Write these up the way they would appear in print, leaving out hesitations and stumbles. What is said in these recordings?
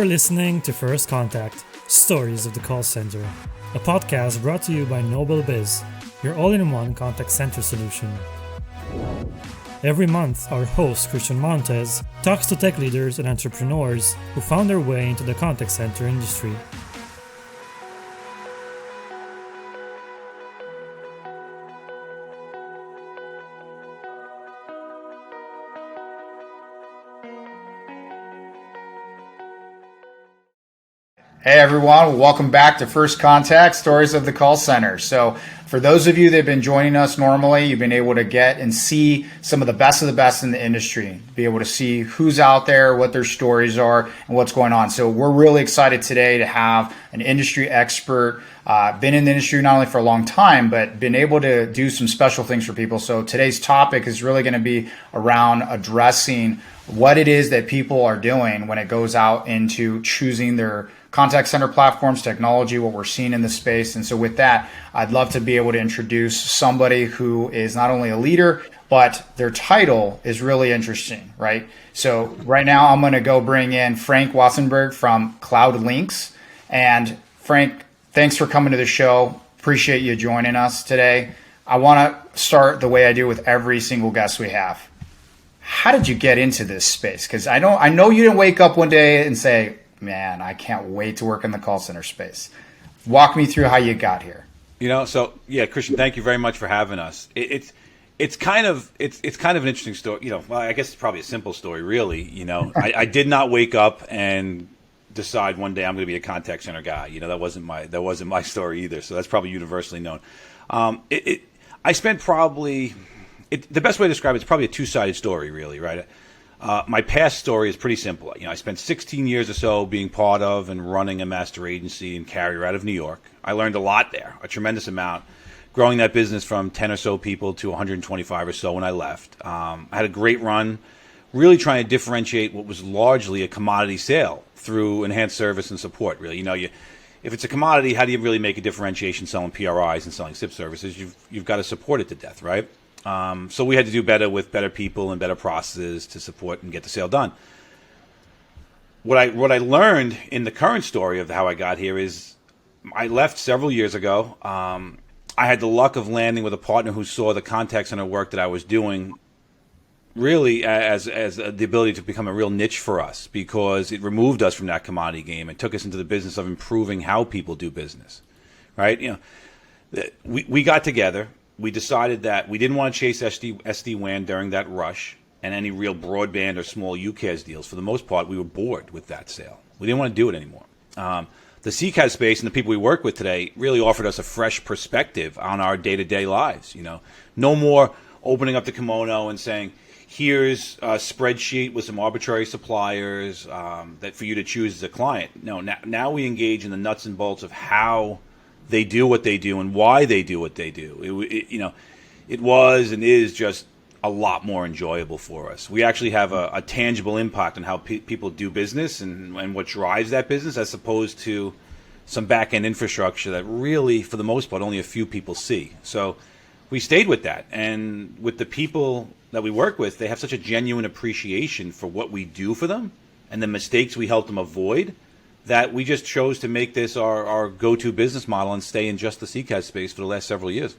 listening to First Contact, Stories of the Call Center, a podcast brought to you by NobelBiz, your all-in-one contact center solution. Every month, our host, Christian Montes, talks to tech leaders and entrepreneurs who found their way into the contact center industry. Hey everyone, welcome back to First Contact, Stories of the Call Center. So for those of you that have been joining us normally, you've been able to get and see some of the best in the industry, be able to see who's out there, what their stories are, and what's going on. So we're really excited today to have an industry expert, been in the industry not only for a long time, but been able to do some special things for people. So today's topic is really going to be around addressing what it is that people are doing when it goes out into choosing their contact center platforms, technology, what we're seeing in the space. And so with that, I'd love to be able to introduce somebody who is not only a leader, but their title is really interesting, right? So right now I'm going to go bring in Frank Wassenberg from Cloudlinx. And Frank, thanks for coming to the show. Appreciate you joining us today. I want to start the way I do with every single guest we have. How did you get into this space? Because I know you didn't wake up one day and say, man, I can't wait to work in the call center space. Walk me through how you got here. Christian, thank you very much for having us. It's kind of an interesting story. Well, I guess it's probably a simple story, really. I did not wake up and decide one day I'm going to be a contact center guy. That wasn't my story either. So that's probably universally known. I spent the best way to describe it's probably a two-sided story, really, right? My past story is pretty simple. I spent 16 years or so being part of and running a master agency and carrier out of New York. I learned a lot there, a tremendous amount, growing that business from 10 or so people to 125 or so when I left. I had a great run, really trying to differentiate what was largely a commodity sale through enhanced service and support, really. If it's a commodity, how do you really make a differentiation selling PRIs and selling SIP services? You've got to support it to death, right? So we had to do better with better people and better processes to support and get the sale done. What I learned in the current story of how I got here is I left several years ago. I had the luck of landing with a partner who saw the contact center work that I was doing really as the ability to become a real niche for us, because it removed us from that commodity game and took us into the business of improving how people do business, right? We got together. We decided that we didn't want to chase SD-WAN during that rush and any real broadband or small UCaaS deals. For the most part, we were bored with that sale. We didn't want to do it anymore. The CCaaS space and the people we work with today really offered us a fresh perspective on our day-to-day lives. No more opening up the kimono and saying, here's a spreadsheet with some arbitrary suppliers that for you to choose as a client. No, now we engage in the nuts and bolts of how they do what they do and why they do what they do. It was and is just a lot more enjoyable for us. We actually have a tangible impact on how people do business and what drives that business, as opposed to some back-end infrastructure that really, for the most part, only a few people see. So we stayed with that. And with the people that we work with, they have such a genuine appreciation for what we do for them and the mistakes we help them avoid, that we just chose to make this our go-to business model and stay in just the CCaaS space for the last several years.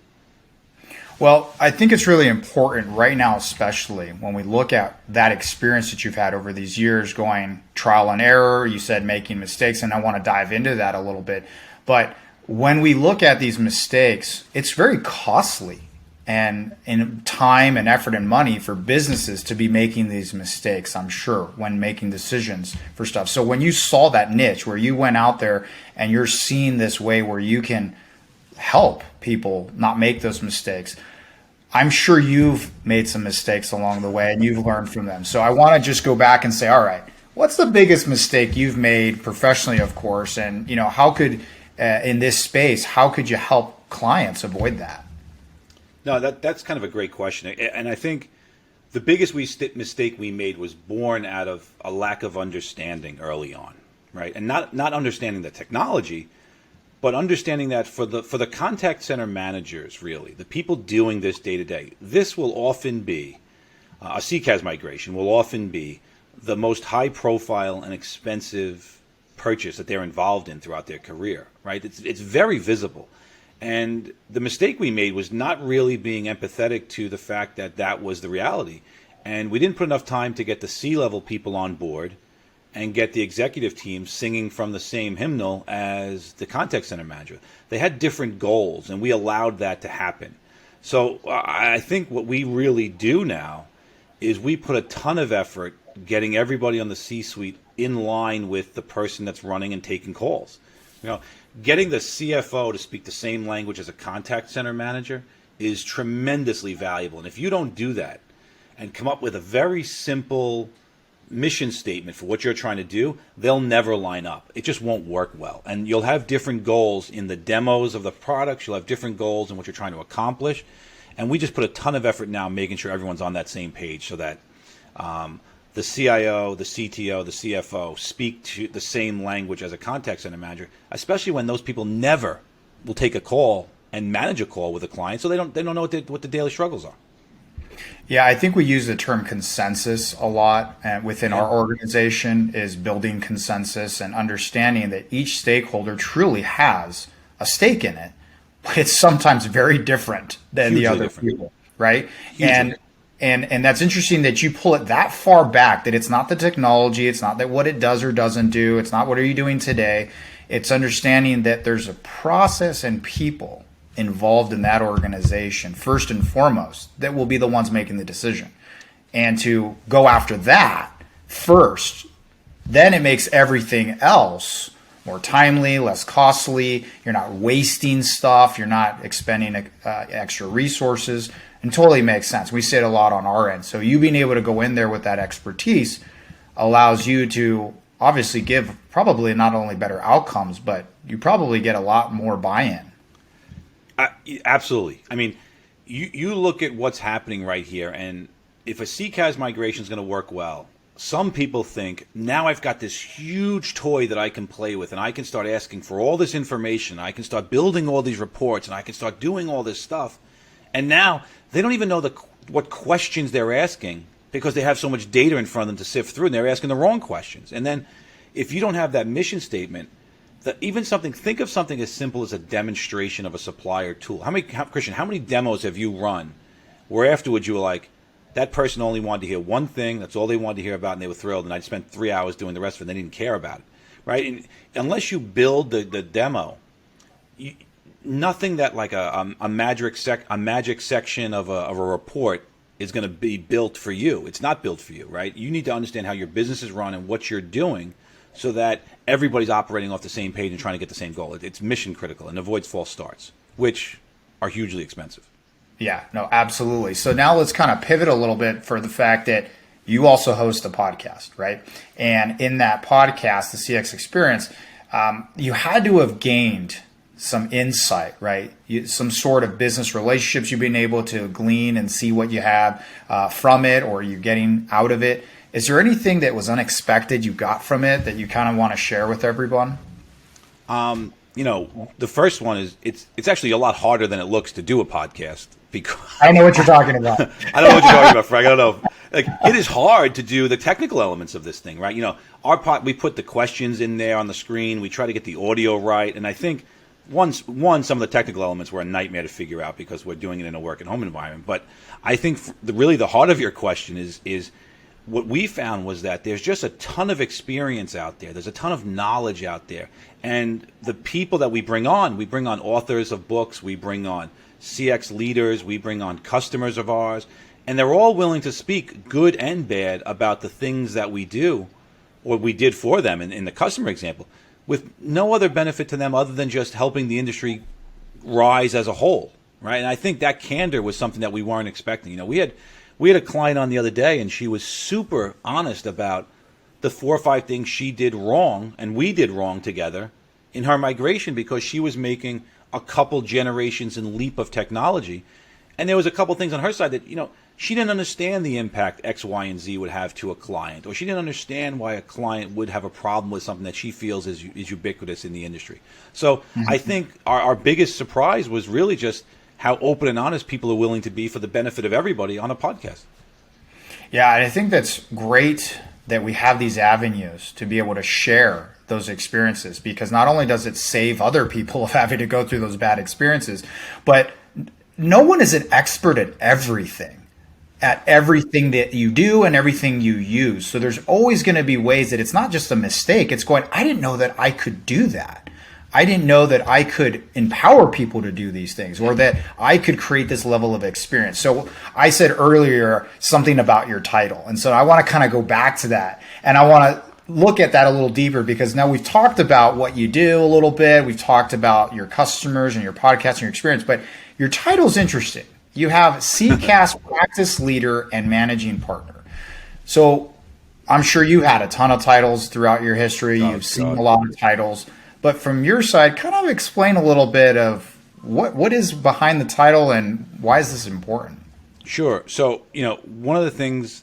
Well, I think it's really important right now, especially when we look at that experience that you've had over these years, going trial and error, you said making mistakes, and I want to dive into that a little bit. But when we look at these mistakes, it's very costly and in time and effort and money for businesses to be making these mistakes, I'm sure, when making decisions for stuff. So when you saw that niche where you went out there and you're seeing this way where you can help people not make those mistakes, I'm sure you've made some mistakes along the way and you've learned from them. So I want to just go back and say, all right, what's the biggest mistake you've made professionally, of course, and how could in this space, how could you help clients avoid that? No, that's kind of a great question. And I think the biggest mistake we made was born out of a lack of understanding early on, right? And not understanding the technology, but understanding that for the contact center managers, really, the people doing this day to day, this will often be, a CCaaS migration will often be the most high profile and expensive purchase that they're involved in throughout their career, right? It's very visible. And the mistake we made was not really being empathetic to the fact that that was the reality. And we didn't put enough time to get the C-level people on board and get the executive team singing from the same hymnal as the contact center manager. They had different goals, and we allowed that to happen. So I think what we really do now is we put a ton of effort getting everybody on the C-suite in line with the person that's running and taking calls. Getting the CFO to speak the same language as a contact center manager is tremendously valuable. And if you don't do that and come up with a very simple mission statement for what you're trying to do, they'll never line up. It just won't work well. And you'll have different goals in the demos of the products. You'll have different goals in what you're trying to accomplish. And we just put a ton of effort now making sure everyone's on that same page so that the CIO, the CTO, the CFO speak to the same language as a contact center manager, especially when those people never will take a call and manage a call with a client, so they don't know what the daily struggles are. Yeah, I think we use the term consensus a lot within our organization, is building consensus and understanding that each stakeholder truly has a stake in it, but it's sometimes very different than the other people, right? And that's interesting that you pull it that far back, that it's not the technology, it's not that what it does or doesn't do, it's not what are you doing today. It's understanding that there's a process and people involved in that organization, first and foremost, that will be the ones making the decision. And to go after that first, then it makes everything else more timely, less costly. You're not wasting stuff. You're not expending extra resources. And totally makes sense. We say it a lot on our end. So you being able to go in there with that expertise allows you to obviously give probably not only better outcomes, but you probably get a lot more buy-in. Absolutely. I mean, you look at what's happening right here, and if a CCaaS migration is going to work well, some people think, now I've got this huge toy that I can play with, and I can start asking for all this information. I can start building all these reports, and I can start doing all this stuff. And now they don't even know what questions they're asking because they have so much data in front of them to sift through, and they're asking the wrong questions. And then if you don't have that mission statement, think of something as simple as a demonstration of a supplier tool. Christian, how many demos have you run where afterwards you were like, that person only wanted to hear one thing, that's all they wanted to hear about, and they were thrilled, and I spent 3 hours doing the rest of it, and they didn't care about it, right? And unless you build the demo, nothing that like a magic section of a report is going to be built for you. It's not built for you, right? You need to understand how your business is run and what you're doing so that everybody's operating off the same page and trying to get the same goal. It's mission critical and avoids false starts, which are hugely expensive. Yeah, no, absolutely. So now let's kind of pivot a little bit for the fact that you also host a podcast, right? And in that podcast, the CX Experience, you had to have gained some insight, right? Some sort of business relationships you've been able to glean and see what you have from it, or you're getting out of it. Is there anything that was unexpected you got from it that you kind of want to share with everyone? The first one is it's actually a lot harder than it looks to do a podcast, because I don't know what you're talking about. I don't know what you're talking about, Frank. I don't know. Like, it is hard to do the technical elements of this thing, right? We put the questions in there on the screen. We try to get the audio right, and I think some of the technical elements were a nightmare to figure out because we're doing it in a work at home environment. But I think really the heart of your question is what we found was that there's just a ton of experience out there. There's a ton of knowledge out there. And the people that we bring on authors of books, we bring on CX leaders, we bring on customers of ours, and they're all willing to speak good and bad about the things that we do or we did for them in the customer example, with no other benefit to them other than just helping the industry rise as a whole, right? And I think that candor was something that we weren't expecting. We had a client on the other day, and she was super honest about the 4 or 5 things she did wrong and we did wrong together in her migration, because she was making a couple generations in leap of technology. And there was a couple things on her side that, she didn't understand the impact X, Y, and Z would have to a client, or she didn't understand why a client would have a problem with something that she feels is ubiquitous in the industry. So I think our biggest surprise was really just how open and honest people are willing to be for the benefit of everybody on a podcast. Yeah, and I think that's great that we have these avenues to be able to share those experiences, because not only does it save other people of having to go through those bad experiences, but no one is an expert at everything that you do and everything you use. So there's always going to be ways that it's not just a mistake. It's going, I didn't know that I could do that. I didn't know that I could empower people to do these things, or that I could create this level of experience. So I said earlier something about your title. And so I want to kind of go back to that. And I want to look at that a little deeper, because now we've talked about what you do a little bit. We've talked about your customers and your podcast and your experience, but your title's interesting. You have CCaaS Practice Leader and Managing Partner. So I'm sure you had a ton of titles throughout your history. You've seen a lot of titles. But from your side, kind of explain a little bit of what is behind the title and why is this important? Sure. So, one of the things,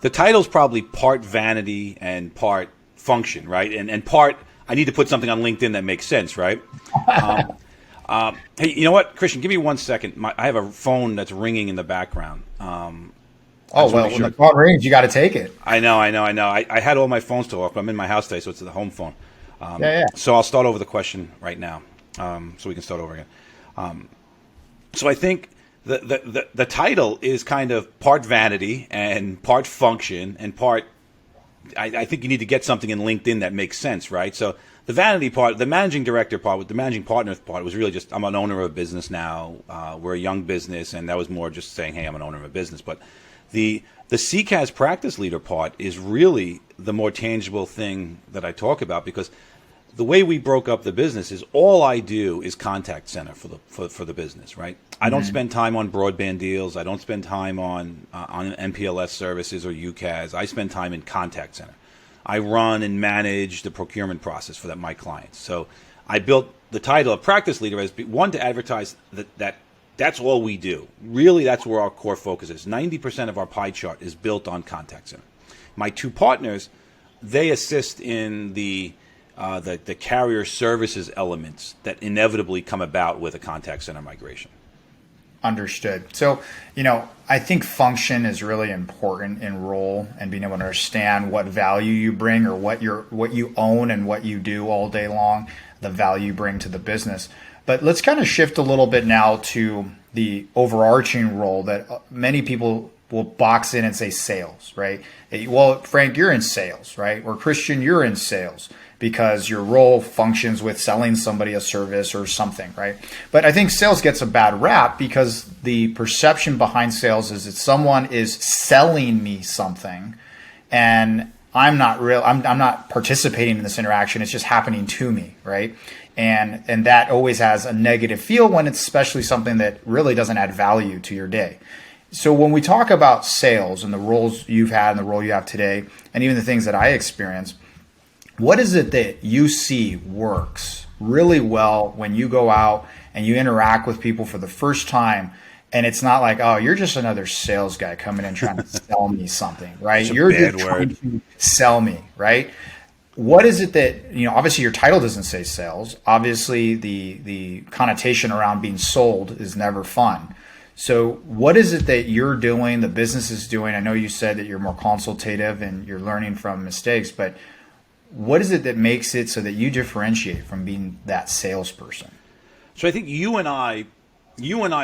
the title's probably part vanity and part function, right? And part, I need to put something on LinkedIn that makes sense, right? Hey, you know what, Christian? Give me 1 second. I have a phone that's ringing in the background. When the phone rings, you got to take it. I know. I had all my phones to off, but I'm in my house today, so it's the home phone. So I'll start over the question right now, so we can start over again. So I think the title is kind of part vanity and part function and part. I think you need to get something in LinkedIn that makes sense, right? So the vanity part, the managing director part, with the managing partner part, was really just, I'm an owner of a business now. We're a young business, and that was more just saying, hey, I'm an owner of a business. But the CCaaS practice leader part is really the more tangible thing that I talk about, because the way we broke up the business is all I do is contact center for the business, right? I don't spend time on broadband deals. I don't spend time on MPLS services or UCaaS. I spend time in contact center. I run and manage the procurement process for my clients. So I built the title of practice leader as one, to advertise that's all we do. Really, that's where our core focus is. 90% of our pie chart is built on contact center. My two partners, they assist in the carrier services elements that inevitably come about with a contact center migration. Understood. So, I think function is really important in role, and being able to understand what value you bring, or what you own and what you do all day long, the value you bring to the business. But let's kind of shift a little bit now to the overarching role that many people will box in and say sales, right? Well, Frank, you're in sales, right? Or Christian, you're in sales, because your role functions with selling somebody a service or something, right? But I think sales gets a bad rap because the perception behind sales is that someone is selling me something, and I'm not participating in this interaction. It's just happening to me, right? And that always has a negative feel when it's especially something that really doesn't add value to your day. So when we talk about sales and the roles you've had and the role you have today, and even the things that I experience, what is it that you see works really well when you go out and you interact with people for the first time, and it's not like, oh, you're just another sales guy coming in trying to sell me something, right? You're just trying to sell me, right? What is it that, obviously your title doesn't say sales. Obviously the connotation around being sold is never fun. So what is it that you're doing, the business is doing? I know you said that you're more consultative and you're learning from mistakes, but what is it that makes it so that you differentiate from being that salesperson? So I think you and I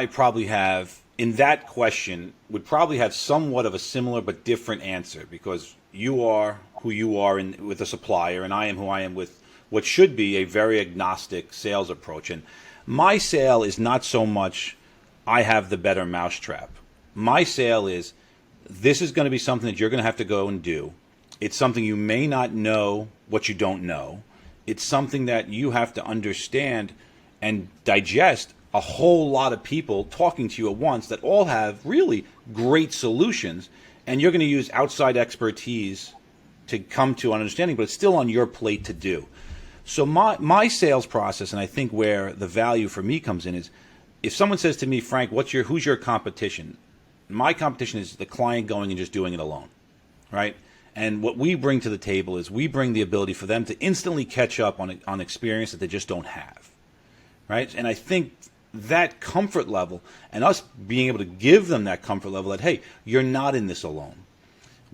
probably have, in that question, would probably have somewhat of a similar but different answer, because you are who you are with a supplier, and I am who I am with what should be a very agnostic sales approach. And my sale is not so much I have the better mousetrap. My sale is, this is going to be something that you're going to have to go and do. It's something you may not know what you don't know. It's something that you have to understand and digest a whole lot of people talking to you at once that all have really great solutions, and you're going to use outside expertise to come to an understanding, but it's still on your plate to do. So my sales process, and I think where the value for me comes in, is if someone says to me, Frank, who's your competition? My competition is the client going and just doing it alone, right? And what we bring to the table is we bring the ability for them to instantly catch up on experience that they just don't have, right? And I think that comfort level, and us being able to give them that comfort level that, hey, you're not in this alone.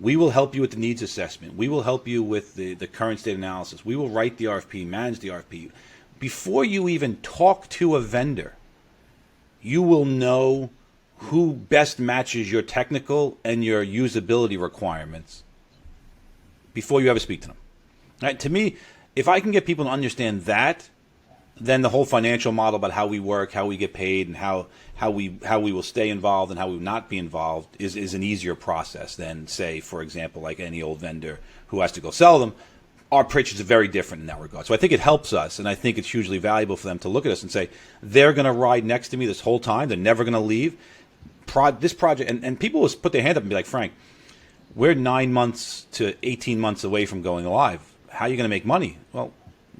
We will help you with the needs assessment. We will help you with the current state analysis. We will write the RFP, manage the RFP. Before you even talk to a vendor, you will know who best matches your technical and your usability requirements before you ever speak to them. Right? To me, if I can get people to understand that, then the whole financial model about how we work, how we get paid, and how we will stay involved and how we will not be involved is an easier process than, say, for example, like any old vendor who has to go sell them. Our pitch is very different in that regard. So I think it helps us, and I think it's hugely valuable for them to look at us and say, they're going to ride next to me this whole time. They're never going to leave. This project, and people will put their hand up and be like, Frank, we're 9 months to 18 months away from going live. How are you going to make money? Well,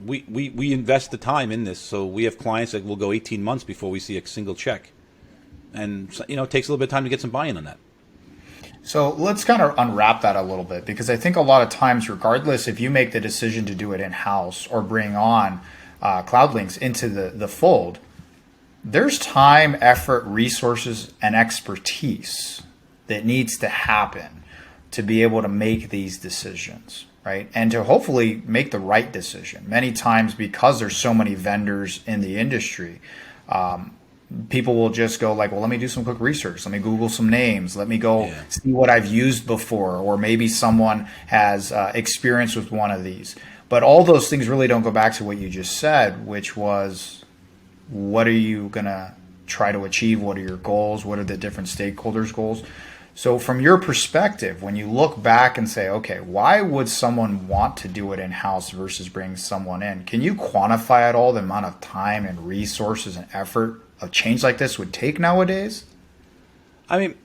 we invest the time in this, so we have clients that will go 18 months before we see a single check. And it takes a little bit of time to get some buy-in on that. So let's kind of unwrap that a little bit, because I think a lot of times, regardless if you make the decision to do it in-house or bring on Cloudlinx into the fold, there's time, effort, resources, and expertise that needs to happen to be able to make these decisions, right? And to hopefully make the right decision. Many times, because there's so many vendors in the industry, people will just go like, well, let me do some quick research. Let me Google some names. Let me go see what I've used before. Or maybe someone has experience with one of these. But all those things really don't go back to what you just said, which was, what are you going to try to achieve? What are your goals? What are the different stakeholders' goals? So from your perspective, when you look back and say, okay, why would someone want to do it in-house versus bring someone in? Can you quantify at all the amount of time and resources and effort a change like this would take nowadays? I mean,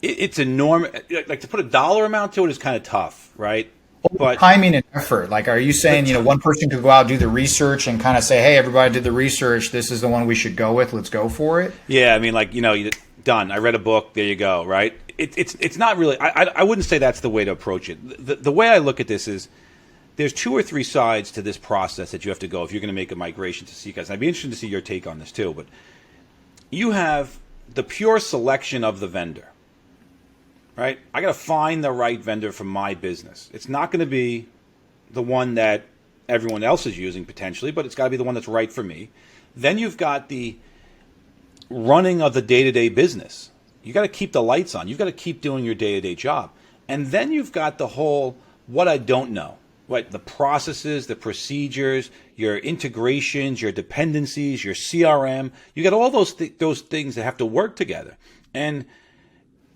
it's enormous. Like, to put a dollar amount to it is kind of tough, right? But timing and effort. Like, are you saying, one person could go out, do the research and kind of say, hey, everybody did the research. This is the one we should go with. Let's go for it. Yeah. I mean, done. I read a book. There you go. Right. It's not really, I wouldn't say that's the way to approach it. The way I look at this is, there's 2 or 3 sides to this process that you have to go if you're going to make a migration to CCaaS. I'd be interested to see your take on this too, but you have the pure selection of the vendor, right? I got to find the right vendor for my business. It's not going to be the one that everyone else is using potentially, but it's got to be the one that's right for me. Then you've got the running of the day-to-day business. You got to keep the lights on. You've got to keep doing your day-to-day job. And then you've got the whole, what I don't know. Right, the processes, the procedures, your integrations, your dependencies, your CRM. You got all those things that have to work together. And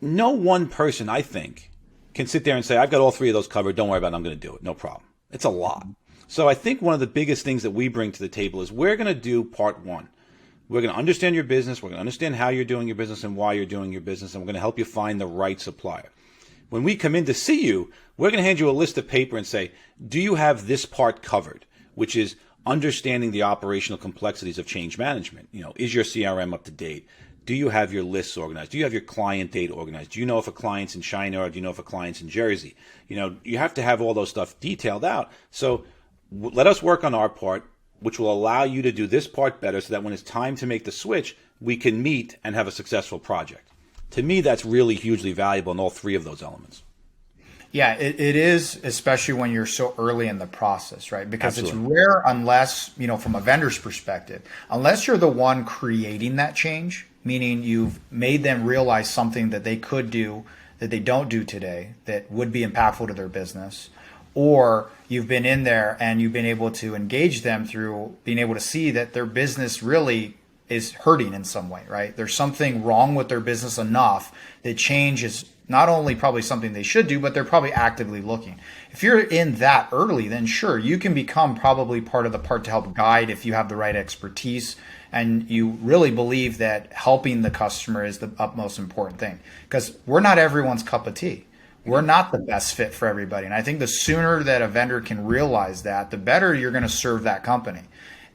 no one person, I think, can sit there and say, I've got all 3 of those covered. Don't worry about it. I'm going to do it. No problem. It's a lot. So I think one of the biggest things that we bring to the table is we're going to do part 1. We're going to understand your business. We're going to understand how you're doing your business and why you're doing your business. And we're going to help you find the right supplier. When we come in to see you, we're going to hand you a list of paper and say, do you have this part covered, which is understanding the operational complexities of change management? Is your CRM up to date? Do you have your lists organized? Do you have your client data organized? Do you know if a client's in China or do you know if a client's in Jersey? You have to have all those stuff detailed out. So let us work on our part, which will allow you to do this part better so that when it's time to make the switch, we can meet and have a successful project. To me, that's really hugely valuable in all 3 of those elements. Yeah, it is, especially when you're so early in the process, right? Because Absolutely. It's rare unless, from a vendor's perspective, unless you're the one creating that change, meaning you've made them realize something that they could do that they don't do today that would be impactful to their business, or you've been in there and you've been able to engage them through being able to see that their business really is hurting in some way, right? There's something wrong with their business enough that change is not only probably something they should do, but they're probably actively looking. If you're in that early, then sure, you can become probably part of the part to help guide if you have the right expertise and you really believe that helping the customer is the utmost important thing. Because we're not everyone's cup of tea. We're not the best fit for everybody. And I think the sooner that a vendor can realize that, the better you're going to serve that company.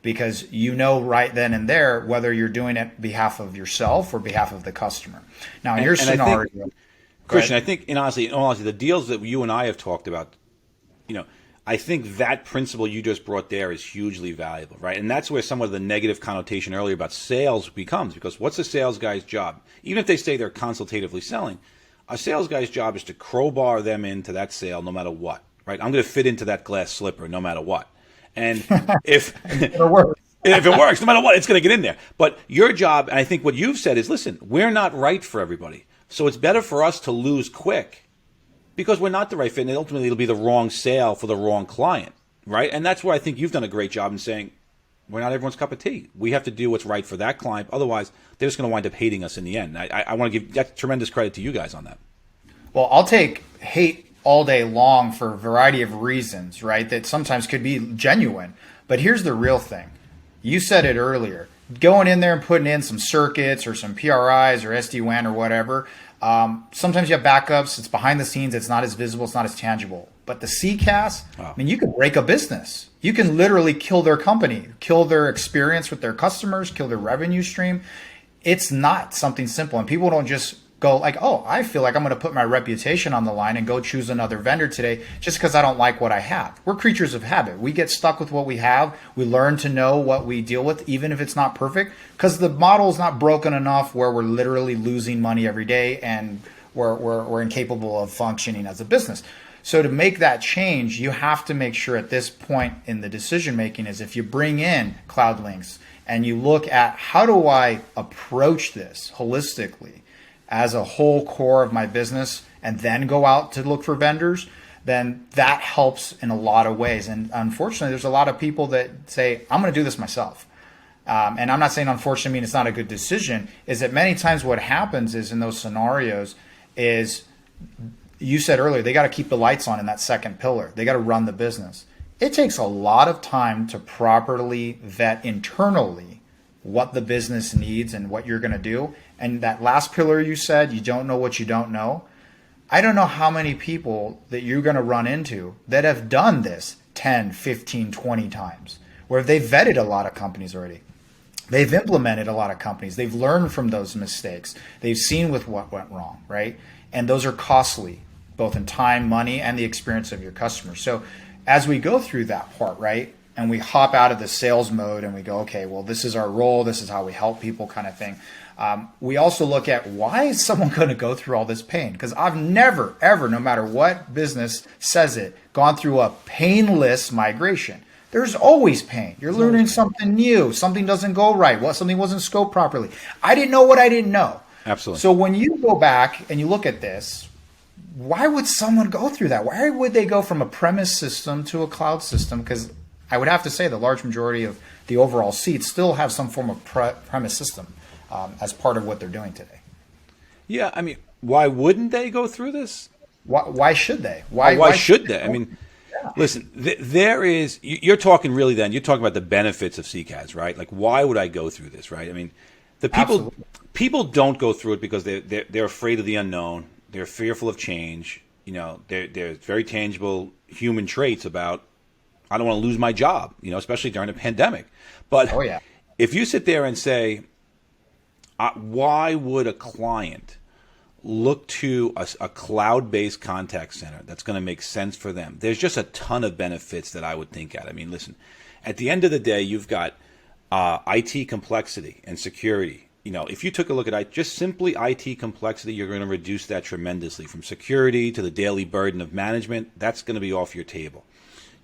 Because right then and there whether you're doing it on behalf of yourself or behalf of the customer. Now, in your scenario, Christian, I think, in all honesty, the deals that you and I have talked about, I think that principle you just brought there is hugely valuable, right? And that's where some of the negative connotation earlier about sales becomes, because what's a sales guy's job? Even if they say they're consultatively selling, A sales guy's job is to crowbar them into that sale no matter what, right? I'm going to fit into that glass slipper no matter what. And if It'll work. if it works, no matter what, it's going to get in there. But your job, and I think what you've said is, listen, we're not right for everybody. So it's better for us to lose quick because we're not the right fit, and ultimately it'll be the wrong sale for the wrong client, right? And that's where I think you've done a great job in saying, we're not everyone's cup of tea. We have to do what's right for that client. Otherwise, they're just going to wind up hating us in the end. I want to give that tremendous credit to you guys on that. Well, I'll take hate all day long for a variety of reasons, right? That sometimes could be genuine. But here's the real thing. You said it earlier. Going in there and putting in some circuits or some PRIs or SD-WAN or whatever, sometimes you have backups. It's behind the scenes. It's not as visible. It's not as tangible. But the CCaaS, I mean, you could break a business. You can literally kill their company, kill their experience with their customers, kill their revenue stream. It's not something simple. And people don't just go like, oh, I feel like I'm going to put my reputation on the line and go choose another vendor today just because I don't like what I have. We're creatures of habit. We get stuck with what we have. We learn to know what we deal with, even if it's not perfect, because the model is not broken enough where we're literally losing money every day and we're incapable of functioning as a business. So to make that change, you have to make sure at this point in the decision making is if you bring in Cloudlinx and you look at how do I approach this holistically as a whole core of my business and then go out to look for vendors, then that helps in a lot of ways. And unfortunately, there's a lot of people that say, I'm going to do this myself. And I'm not saying unfortunately, I mean, it's not a good decision, is that many times what happens is in those scenarios is, you said earlier, they got to keep the lights on in that second pillar. They got to run the business. It takes a lot of time to properly vet internally what the business needs and what you're going to do. And that last pillar you said, you don't know what you don't know. I don't know how many people that you're going to run into that have done this 10, 15, 20 times, where they've vetted a lot of companies already. They've implemented a lot of companies. They've learned from those mistakes. They've seen with what went wrong, right? And those are costly, both in time, money, and the experience of your customers. So as we go through that part, right, and we hop out of the sales mode and we go, okay, well, this is our role. This is how we help people kind of thing. We also look at why is someone going to go through all this pain? Because I've never, ever, no matter what business says it, gone through a painless migration. There's always pain. You're learning something new. Something doesn't go right. Something wasn't scoped properly. I didn't know what I didn't know. Absolutely. So when you go back and you look at this, why would someone go through that? Why would they go from a premise system to a cloud system? Because I would have to say the large majority of the overall seats still have some form of premise system as part of what they're doing today. Yeah, I mean, why wouldn't they go through this? Why should they? Why should they? I mean, listen, there is, you're talking really then, you're talking about the benefits of CCaaS, right? Like, why would I go through this, right? I mean, the people don't go through it because they're afraid of the unknown. They're fearful of change. You know, there's very tangible human traits about, I don't want to lose my job, you know, especially during a pandemic. But if you sit there and say, why would a client look to a cloud-based contact center that's going to make sense for them? There's just a ton of benefits that I would think at. I mean, listen, at the end of the day, you've got IT complexity and security. You know, if you took a look at just simply IT complexity, you're going to reduce that tremendously. From security to the daily burden of management, that's going to be off your table.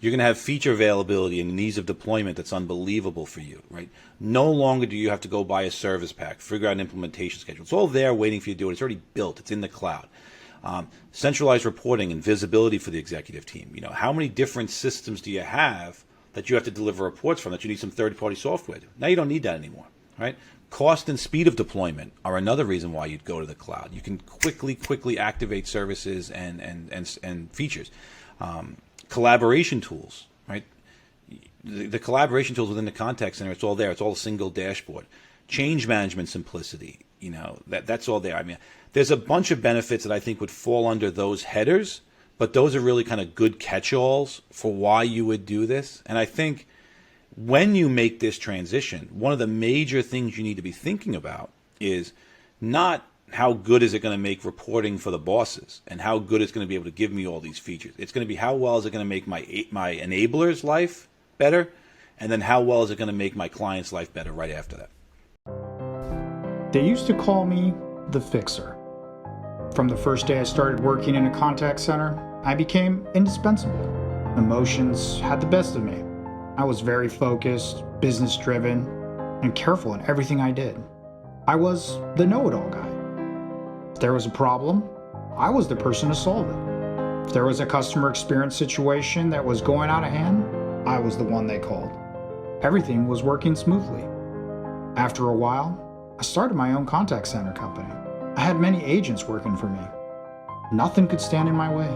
You're going to have feature availability and an ease of deployment that's unbelievable for you, right? No longer do you have to go buy a service pack, figure out an implementation schedule. It's all there waiting for you to do it. It's already built. It's in the cloud. Centralized reporting and visibility for the executive team. You know, how many different systems do you have that you have to deliver reports from that you need some third-party software to? Now you don't need that anymore, right? Cost and speed of deployment are another reason why you'd go to the cloud. You can quickly activate services and features. Collaboration tools, right? The collaboration tools within the contact center, it's all there. It's all a single dashboard. Change management simplicity, you know, that's all there. I mean, there's a bunch of benefits that I think would fall under those headers, but those are really kind of good catch-alls for why you would do this. And I think when you make this transition, one of the major things you need to be thinking about is not how good is it going to make reporting for the bosses and how good it's going to be able to give me all these features. It's going to be how well is it going to make my enabler's life better, and then how well is it going to make my client's life better right after that. They used to call me the fixer. From the first day I started working in a contact center, I became indispensable. Emotions had the best of me. I was very focused, business-driven, and careful in everything I did. I was the know-it-all guy. If there was a problem, I was the person to solve it. If there was a customer experience situation that was going out of hand, I was the one they called. Everything was working smoothly. After a while, I started my own contact center company. I had many agents working for me. Nothing could stand in my way.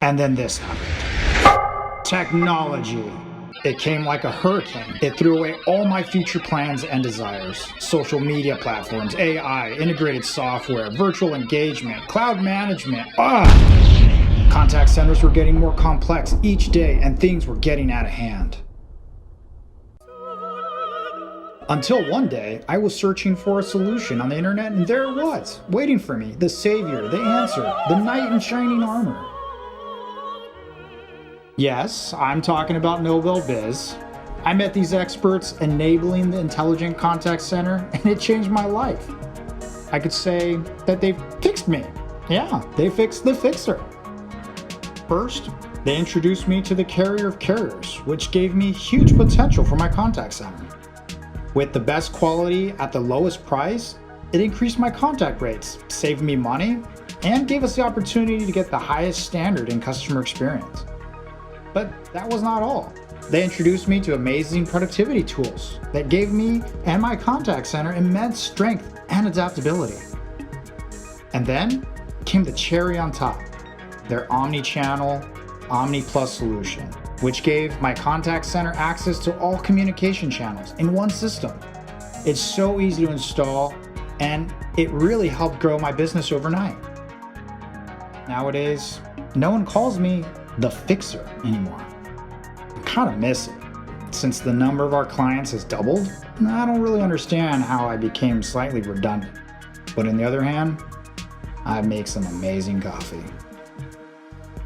And then this happened. Technology. It came like a hurricane. It threw away all my future plans and desires. Social media platforms, AI, integrated software, virtual engagement, cloud management. Contact centers were getting more complex each day and things were getting out of hand. Until one day, I was searching for a solution on the internet and there it was, waiting for me, the savior, the answer, the knight in shining armor. Yes, I'm talking about NobelBiz. I met these experts enabling the intelligent contact center and it changed my life. I could say that they fixed me. Yeah, they fixed the fixer. First, they introduced me to the carrier of carriers, which gave me huge potential for my contact center. With the best quality at the lowest price, it increased my contact rates, saved me money, and gave us the opportunity to get the highest standard in customer experience. But that was not all. They introduced me to amazing productivity tools that gave me and my contact center immense strength and adaptability. And then came the cherry on top, their omni-channel, Omni+ solution, which gave my contact center access to all communication channels in one system. It's so easy to install, and it really helped grow my business overnight. Nowadays, no one calls me the fixer anymore. I kind of miss it. Since the number of our clients has doubled, I don't really understand how I became slightly redundant. But on the other hand, I make some amazing coffee.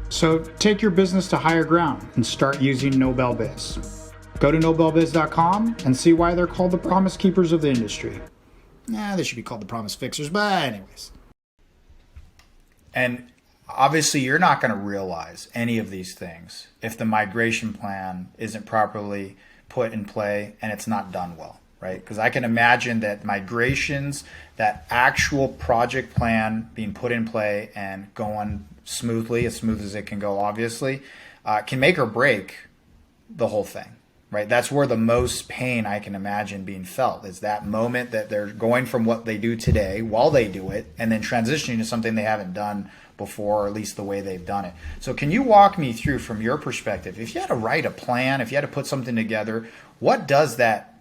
So take your business to higher ground and start using NobelBiz. Go to NobelBiz.com and see why they're called the promise keepers of the industry. They should be called the promise fixers, but anyways. And obviously you're not going to realize any of these things if the migration plan isn't properly put in play and it's not done well, right? Because I can imagine that migrations, that actual project plan being put in play and going smoothly, as smooth as it can go, obviously, can make or break the whole thing, right? That's where the most pain I can imagine being felt is that moment that they're going from what they do today while they do it and then transitioning to something they haven't done before, or at least the way they've done it. So can you walk me through from your perspective, if you had to write a plan, if you had to put something together, what does that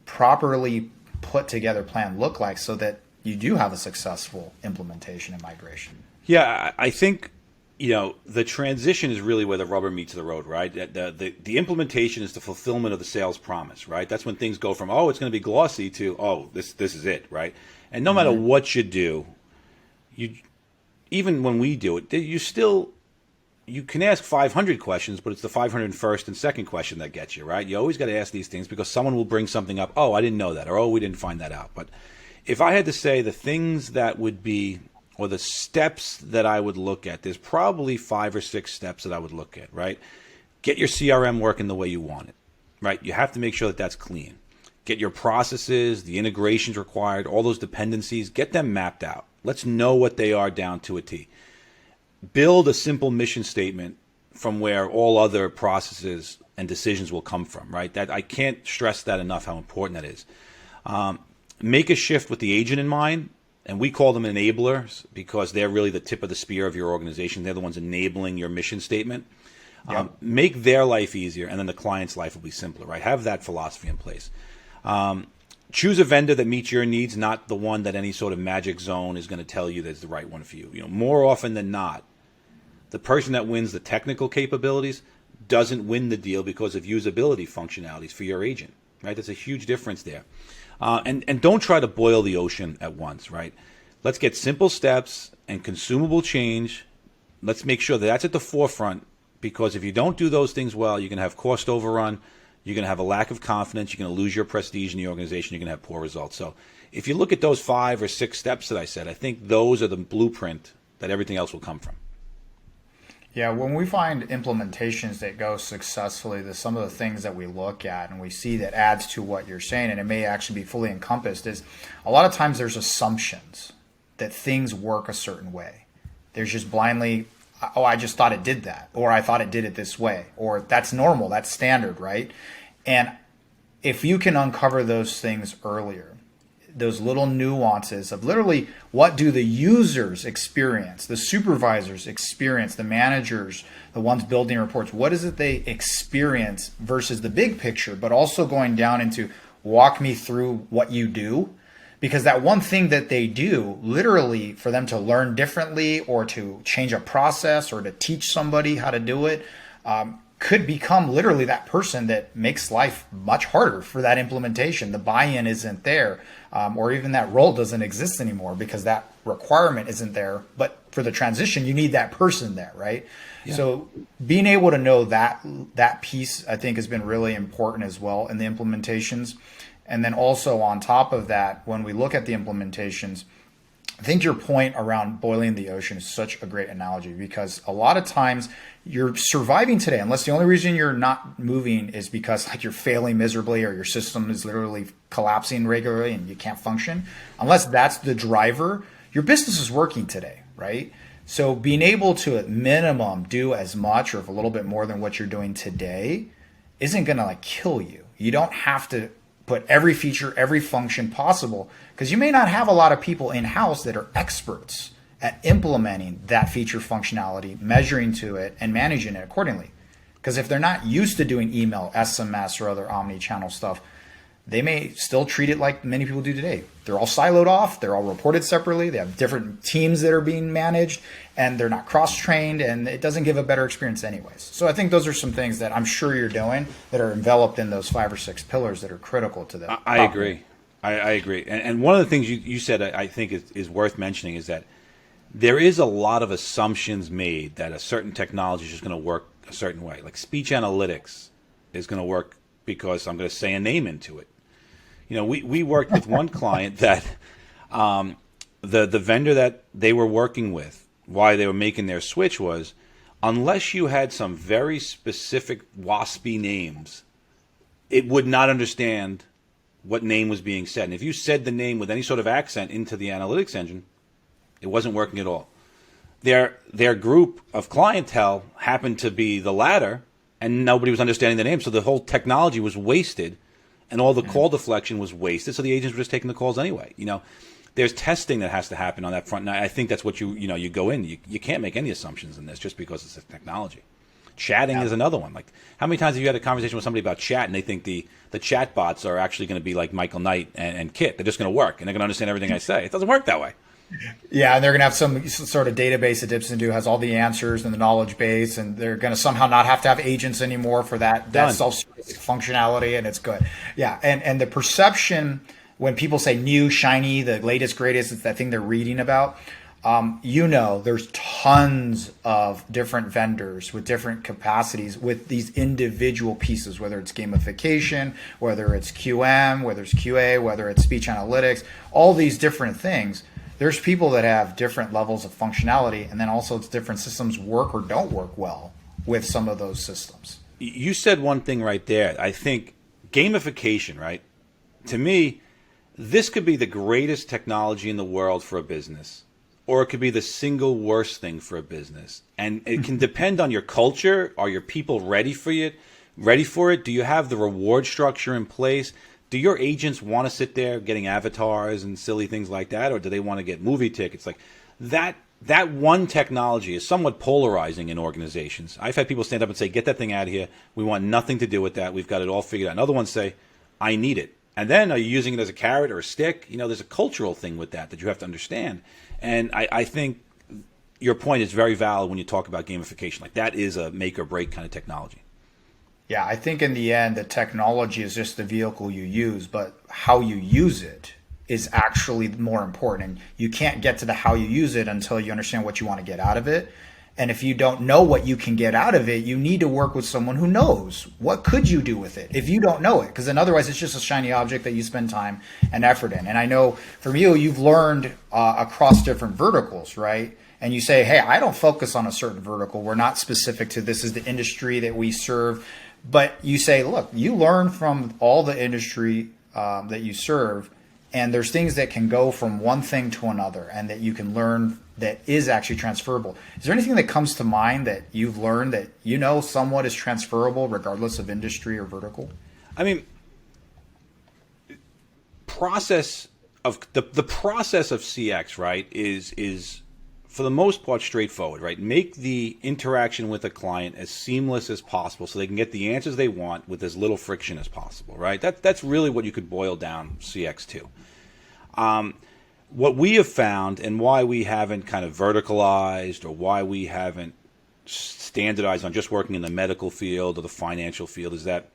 properly put together plan look like so that you do have a successful implementation and migration? Yeah, I think, the transition is really where the rubber meets the road, right? The implementation is the fulfillment of the sales promise, right? That's when things go from, it's going to be glossy to, this is it, right? And no matter what you do, even when we do it, you can ask 500 questions, but it's the 501st and second question that gets you, right? You always got to ask these things because someone will bring something up. I didn't know that, or we didn't find that out. But if I had to say the things that would be, or the steps that I would look at, there's probably 5 or 6 steps that I would look at, right? Get your CRM working the way you want it, right? You have to make sure that that's clean. Get your processes, the integrations required, all those dependencies, get them mapped out. Let's know what they are down to a T. Build a simple mission statement from where all other processes and decisions will come from, right? That I can't stress that enough, how important that is. Make a shift with the agent in mind. And we call them enablers because they're really the tip of the spear of your organization. They're the ones enabling your mission statement. Yep. Make their life easier, and then the client's life will be simpler, right? Have that philosophy in place. Choose a vendor that meets your needs, not the one that any sort of magic zone is going to tell you that's the right one for you. More often than not, the person that wins the technical capabilities doesn't win the deal because of usability functionalities for your agent, right? That's a huge difference there. And don't try to boil the ocean at once, right? Let's get simple steps and consumable change. Let's make sure that that's at the forefront, because if you don't do those things well, you're going to have cost overrun, you're going to have a lack of confidence, you're going to lose your prestige in the organization, you're going to have poor results. So if you look at those 5 or 6 steps that I said, I think those are the blueprint that everything else will come from. Yeah, when we find implementations that go successfully, some of the things that we look at and we see that adds to what you're saying, and it may actually be fully encompassed, is a lot of times there's assumptions that things work a certain way. There's just blindly, oh, I just thought it did that, or I thought it did it this way, or that's normal, that's standard, right? And if you can uncover those things earlier, those little nuances of literally what do the users experience, the supervisors experience, the managers, the ones building reports, what is it they experience versus the big picture, but also going down into walk me through what you do. Because that one thing that they do, literally for them to learn differently or to change a process or to teach somebody how to do it, could become literally that person that makes life much harder for that implementation. The buy-in isn't there, or even that role doesn't exist anymore because that requirement isn't there. But for the transition, you need that person there, right? Yeah. So being able to know that piece, I think, has been really important as well in the implementations. And then also on top of that, when we look at the implementations, I think your point around boiling the ocean is such a great analogy, because a lot of times you're surviving today, unless the only reason you're not moving is because like you're failing miserably or your system is literally collapsing regularly and you can't function. Unless that's the driver, your business is working today, right? So being able to at minimum do as much or a little bit more than what you're doing today isn't going to like kill you. You don't have to put every feature, every function possible, because you may not have a lot of people in-house that are experts at implementing that feature functionality, measuring to it, and managing it accordingly. Because if they're not used to doing email, SMS, or other omni-channel stuff, they may still treat it like many people do today. They're all siloed off, they're all reported separately, they have different teams that are being managed, and they're not cross-trained, and it doesn't give a better experience anyways. So I think those are some things that I'm sure you're doing that are enveloped in those 5 or 6 pillars that are critical to that. I agree. I agree. And one of the things you said I think is worth mentioning is that there is a lot of assumptions made that a certain technology is just going to work a certain way. Like speech analytics is going to work because I'm going to say a name into it. You know, we worked with one client that the vendor that they were working with, why they were making their switch was, unless you had some very specific waspy names, it would not understand what name was being said. And if you said the name with any sort of accent into the analytics engine, it wasn't working at all. Their group of clientele happened to be the latter, and nobody was understanding the name, so the whole technology was wasted. And all the call deflection was wasted, so the agents were just taking the calls anyway. You know, there's testing that has to happen on that front. And I think that's what you go in. You can't make any assumptions in this just because it's a technology. Chatting is another one. Like, how many times have you had a conversation with somebody about chat and they think the chat bots are actually going to be like Michael Knight and Kit? They're just going to work and they're going to understand everything I say. It doesn't work that way. Yeah, and they're going to have some sort of database that dips into, has all the answers and the knowledge base, and they're going to somehow not have to have agents anymore for that self-service functionality, and it's good. Yeah, and the perception when people say new, shiny, the latest, greatest, it's that thing they're reading about. There's tons of different vendors with different capacities with these individual pieces, whether it's gamification, whether it's QM, whether it's QA, whether it's speech analytics, all these different things. There's people that have different levels of functionality, and then also it's different systems work or don't work well with some of those systems. You said one thing right there. I think gamification, right? To me, this could be the greatest technology in the world for a business, or it could be the single worst thing for a business. And it can depend on your culture. Are your people ready for it? Do you have the reward structure in place? Do your agents want to sit there getting avatars and silly things like that, or do they want to get movie tickets? Like that one technology is somewhat polarizing in organizations. I've had people stand up and say, get that thing out of here. We want nothing to do with that. We've got it all figured out. And other ones say, I need it. And then are you using it as a carrot or a stick? You know, there's a cultural thing with that you have to understand. And I think your point is very valid when you talk about gamification. Like that is a make or break kind of technology. Yeah, I think in the end, the technology is just the vehicle you use, but how you use it is actually more important. And you can't get to the how you use it until you understand what you want to get out of it. And if you don't know what you can get out of it, you need to work with someone who knows. What could you do with it if you don't know it? Because then otherwise it's just a shiny object that you spend time and effort in. And I know from you, you've learned across different verticals, right? And you say, hey, I don't focus on a certain vertical. We're not specific to this is the industry that we serve. But you say, look, you learn from all the industry that you serve, and there's things that can go from one thing to another and that you can learn that is actually transferable. Is there anything that comes to mind that you've learned that you know somewhat is transferable regardless of industry or vertical? I mean, process of the process of CX, right, is for the most part straightforward, right? Make the interaction with a client as seamless as possible so they can get the answers they want with as little friction as possible, right? That's really what you could boil down CX to. What we have found and why we haven't kind of verticalized or why we haven't standardized on just working in the medical field or the financial field is that,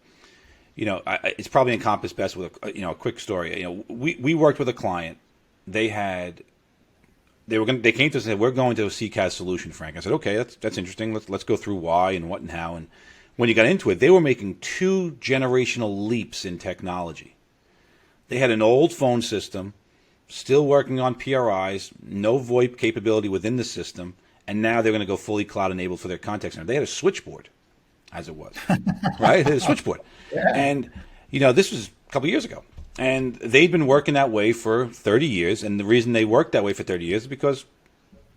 it's probably encompassed best with a quick story. We worked with a client. They came to us and said, we're going to a CCaaS solution, Frank. I said, okay, that's interesting. Let's go through why and what and how. And when you got into it, they were making 2 generational leaps in technology. They had an old phone system, still working on PRIs, no VoIP capability within the system, and now they're going to go fully cloud-enabled for their contact center. They had a switchboard, as it was, right? They had a switchboard. Yeah. And, this was a couple of years ago. And they'd been working that way for 30 years, and the reason they worked that way for 30 years is because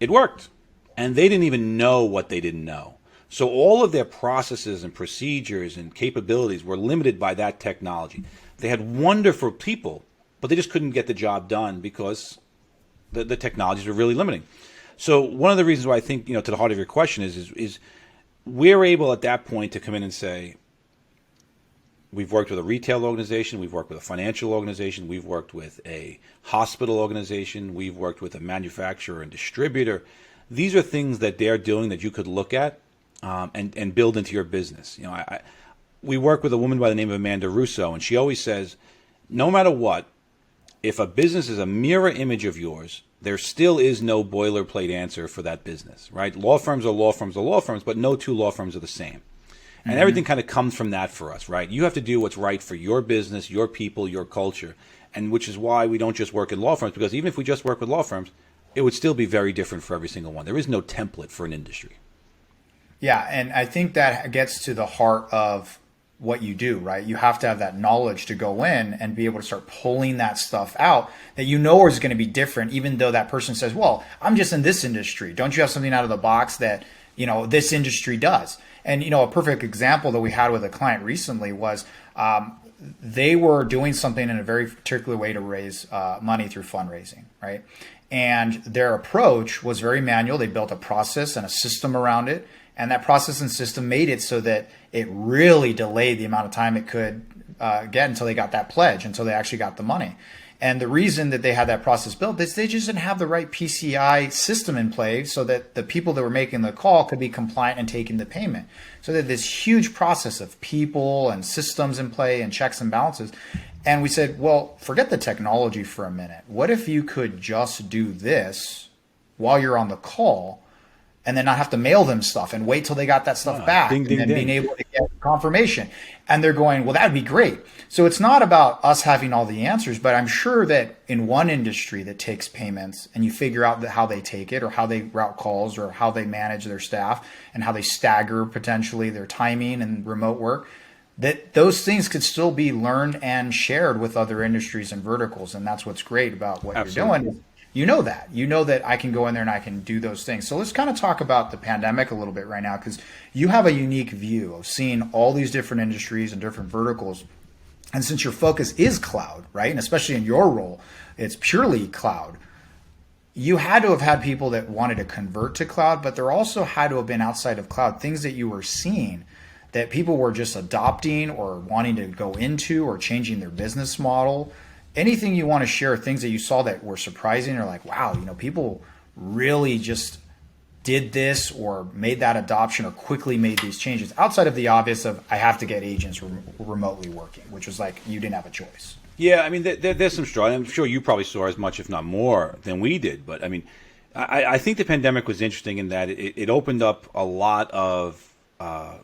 it worked. And they didn't even know what they didn't know. So all of their processes and procedures and capabilities were limited by that technology. They had wonderful people, but they just couldn't get the job done because the technologies were really limiting. So one of the reasons why I think, to the heart of your question is we're able at that point to come in and say, we've worked with a retail organization, we've worked with a financial organization, we've worked with a hospital organization, we've worked with a manufacturer and distributor. These are things that they're doing that you could look at and build into your business. We work with a woman by the name of Amanda Russo, and she always says, no matter what, if a business is a mirror image of yours, there still is no boilerplate answer for that business, right? Law firms are law firms are law firms, but no 2 law firms are the same. And everything kind of comes from that for us, right? You have to do what's right for your business, your people, your culture, and which is why we don't just work in law firms, because even if we just work with law firms, it would still be very different for every single one. There is no template for an industry. Yeah, and I think that gets to the heart of what you do, right? You have to have that knowledge to go in and be able to start pulling that stuff out that is going to be different, even though that person says, well, I'm just in this industry. Don't you have something out of the box that, this industry does? And, a perfect example that we had with a client recently was they were doing something in a very particular way to raise money through fundraising, right? And their approach was very manual. They built a process and a system around it. And that process and system made it so that it really delayed the amount of time it could get until they got that pledge, until they actually got the money. And the reason that they had that process built is they just didn't have the right PCI system in place so that the people that were making the call could be compliant and taking the payment. So that this huge process of people and systems in play and checks and balances. And we said, well, forget the technology for a minute. What if you could just do this while you're on the call and then not have to mail them stuff and wait till they got that stuff back and then being able to get confirmation? And they're going, well, that'd be great. So it's not about us having all the answers, but I'm sure that in one industry that takes payments and you figure out how they take it or how they route calls or how they manage their staff and how they stagger potentially their timing and remote work, that those things could still be learned and shared with other industries and verticals. And that's what's great about what Absolutely. You're doing. You know that I can go in there and I can do those things. So let's kind of talk about the pandemic a little bit right now, because you have a unique view of seeing all these different industries and different verticals. And since your focus is cloud, right, and especially in your role, it's purely cloud, you had to have had people that wanted to convert to cloud, but there also had to have been outside of cloud things that you were seeing that people were just adopting or wanting to go into or changing their business model. Anything you want to share, things that you saw that were surprising or like, wow, people really just did this or made that adoption or quickly made these changes outside of the obvious of I have to get agents remotely working, which was like you didn't have a choice. Yeah, I mean, there's some struggle. I'm sure you probably saw as much, if not more, than we did. But I mean, I think the pandemic was interesting in that it opened up a lot of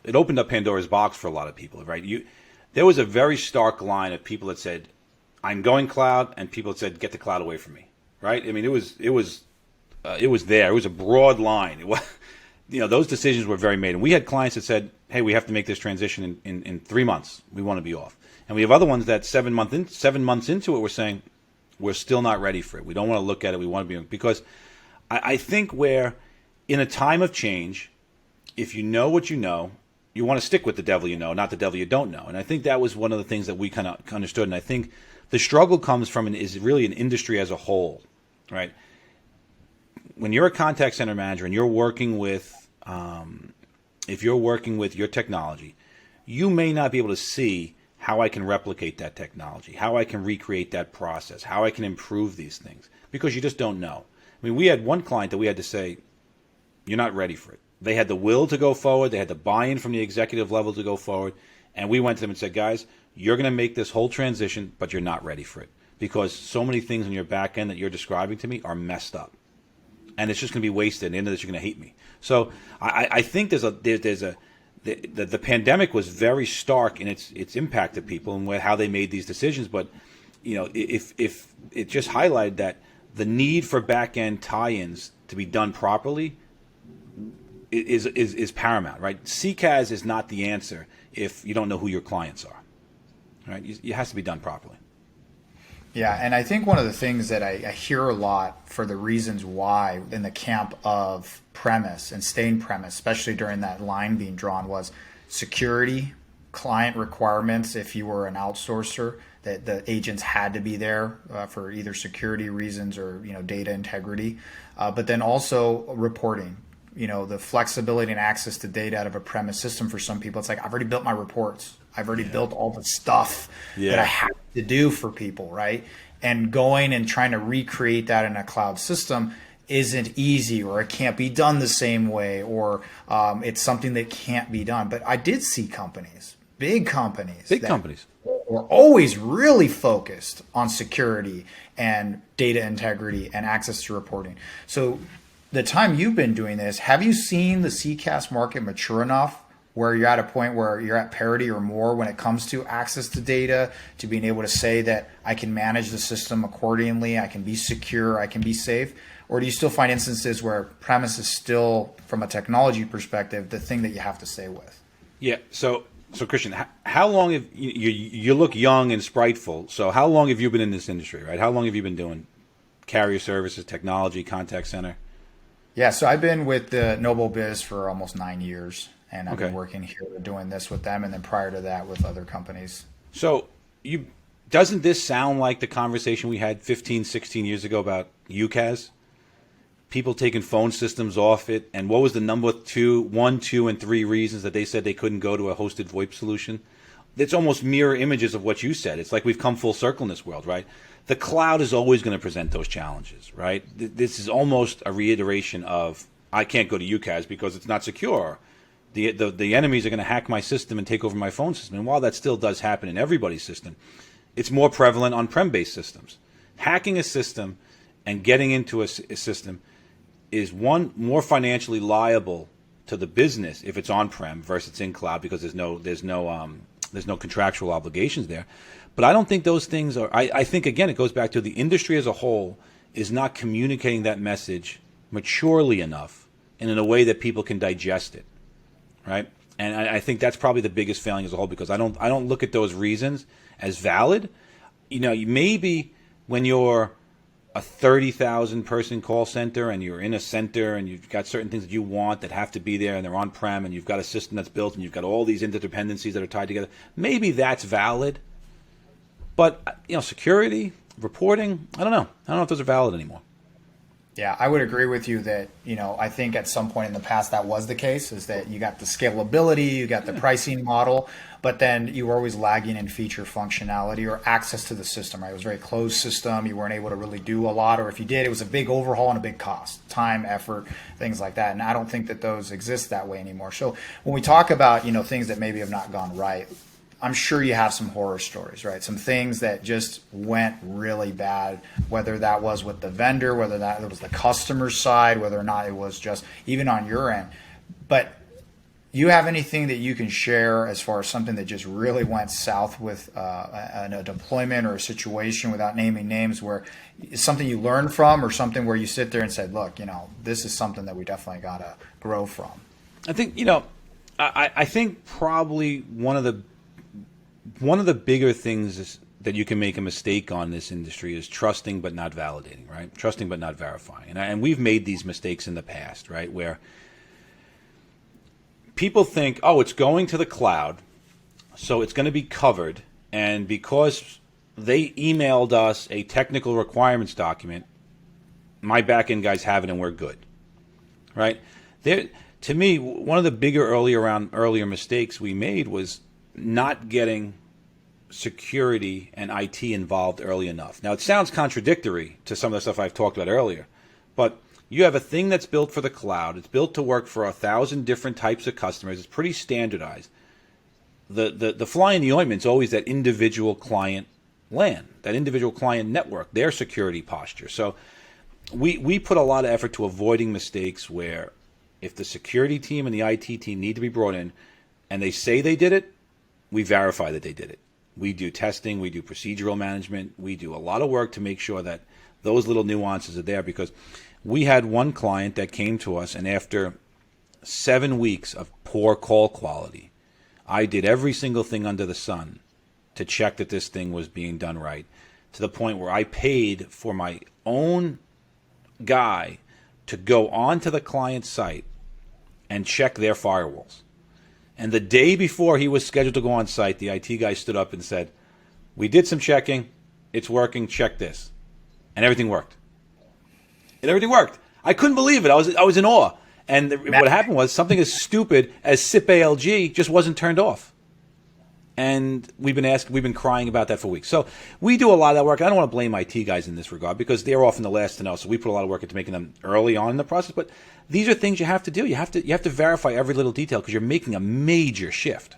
it opened up Pandora's box for a lot of people, right? There was a very stark line of people that said, "I'm going cloud," and people that said, "Get the cloud away from me," right? I mean, it was there. It was a broad line. It was, those decisions were very made, and we had clients that said, "Hey, we have to make this transition in 3 months. We want to be off," and we have other ones that 7 months into it, we're saying, "We're still not ready for it. We don't want to look at it. We want to be," because I think where in a time of change, if you know what you know, you want to stick with the devil you know, not the devil you don't know. And I think that was one of the things that we kind of understood. And I think the struggle comes from is really an industry as a whole, right? When you're a contact center manager and you're working with, if you're working with your technology, you may not be able to see how I can replicate that technology, how I can recreate that process, how I can improve these things, because you just don't know. I mean, we had one client that we had to say, "You're not ready for it." They had the will to go forward. They had the buy-in from the executive level to go forward. And we went to them and said, "Guys, you're going to make this whole transition, but you're not ready for it because so many things on your back end that you're describing to me are messed up. And it's just going to be wasted. And in the end of this, you're going to hate me." So I think the pandemic was very stark in its impact to people and how they made these decisions. But, if it just highlighted that the need for back-end tie-ins to be done properly is paramount, right? CCaaS is not the answer if you don't know who your clients are, right? It has to be done properly. Yeah, and I think one of the things that I hear a lot for the reasons why in the camp of premise and staying premise, especially during that line being drawn, was security, client requirements. If you were an outsourcer, that the agents had to be there for either security reasons or data integrity, but then also reporting. The flexibility and access to data out of a premise system for some people. It's like, I've already built my reports. I've already built all the stuff that I have to do for people, right? And going and trying to recreate that in a cloud system isn't easy, or it can't be done the same way, or it's something that can't be done. But I did see companies, big companies, were always really focused on security and data integrity and access to reporting. So the time you've been doing this, have you seen the CCaaS market mature enough where you're at a point where you're at parity or more when it comes to access to data, to being able to say that I can manage the system accordingly, I can be secure, I can be safe? Or do you still find instances where premise is still, from a technology perspective, the thing that you have to stay with? Yeah. So Christian, how long have you look young and spriteful? So how long have you been in this industry, right? How long have you been doing carrier services, technology, contact center? Yeah, so I've been with the NobelBiz for almost 9 years, and I've been working here doing this with them, and then prior to that with other companies. So doesn't this sound like the conversation we had 15, 16 years ago about UCaaS? People taking phone systems off it, and what was the number 1, 2, and 3 reasons that they said they couldn't go to a hosted VoIP solution? It's almost mirror images of what you said. It's like we've come full circle in this world, right? The cloud is always going to present those challenges, right? This is almost a reiteration of, I can't go to UCaaS because it's not secure. The enemies are going to hack my system and take over my phone system. And while that still does happen in everybody's system, it's more prevalent on prem-based systems. Hacking a system and getting into a system is more financially liable to the business if it's on-prem versus it's in cloud, because there's no contractual obligations there. But I don't think those things are. I think, again, it goes back to the industry as a whole is not communicating that message maturely enough and in a way that people can digest it, right? And I think that's probably the biggest failing as a whole, because I don't look at those reasons as valid. Maybe when you're a 30,000 person call center and you're in a center and you've got certain things that you want that have to be there and they're on-prem and you've got a system that's built and you've got all these interdependencies that are tied together, maybe that's valid. But, security, reporting, I don't know if those are valid anymore. Yeah, I would agree with you that, I think at some point in the past that was the case, is that you got the scalability, you got the pricing model, but then you were always lagging in feature functionality or access to the system, right? It was a very closed system. You weren't able to really do a lot, or if you did, it was a big overhaul and a big cost, time, effort, things like that. And I don't think that those exist that way anymore. So when we talk about, things that maybe have not gone right, I'm sure you have some horror stories, right? Some things that just went really bad, whether that was with the vendor, whether that was the customer side, whether or not it was just even on your end. But you have anything that you can share as far as something that just really went south with a deployment or a situation, without naming names, where it's something you learned from, or something where you sit there and said, look, this is something that we definitely got to grow from? I think, I think probably one of the bigger things that you can make a mistake on this industry is trusting but not validating, right? Trusting but not verifying. And we've made these mistakes in the past, right? Where people think, oh, it's going to the cloud, so it's going to be covered. And because they emailed us a technical requirements document, my back-end guys have it and we're good, right? To me, one of the bigger earlier mistakes we made was not getting security and IT involved early enough. Now, it sounds contradictory to some of the stuff I've talked about earlier, but you have a thing that's built for the cloud. It's built to work for 1,000 different types of customers. It's pretty standardized. The fly in the ointment is always that individual client LAN, that individual client network, their security posture. So we put a lot of effort to avoiding mistakes where if the security team and the IT team need to be brought in and they say they did it, we verify that they did it. We do testing, we do procedural management, we do a lot of work to make sure that those little nuances are there, because we had one client that came to us, and after 7 weeks of poor call quality, I did every single thing under the sun to check that this thing was being done right, to the point where I paid for my own guy to go onto the client site and check their firewalls. And the day before he was scheduled to go on site, the IT guy stood up and said, we did some checking, it's working, check this. And everything worked. And everything worked. I couldn't believe it. I was in awe. And what happened was something as stupid as SIP ALG just wasn't turned off. And we've been crying about that for weeks. So we do a lot of that work. I don't want to blame IT guys in this regard, because they're often the last to know. So we put a lot of work into making them early on in the process. But these are things you have to do. You have to verify every little detail, because you're making a major shift.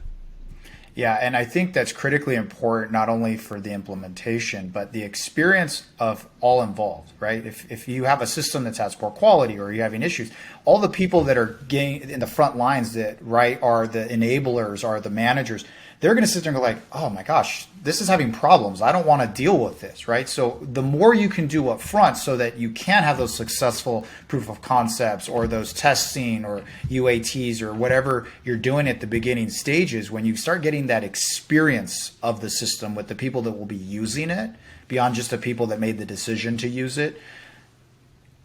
Yeah, and I think that's critically important, not only for the implementation, but the experience of all involved, right? If you have a system that has poor quality, or you're having issues, all the people that are getting in the front lines that, right, are the enablers, are the managers, they're going to sit there and go like, oh my gosh, this is having problems. I don't want to deal with this, right? So the more you can do up front so that you can have those successful proof of concepts, or those testing or UATs or whatever you're doing at the beginning stages, when you start getting that experience of the system with the people that will be using it, beyond just the people that made the decision to use it,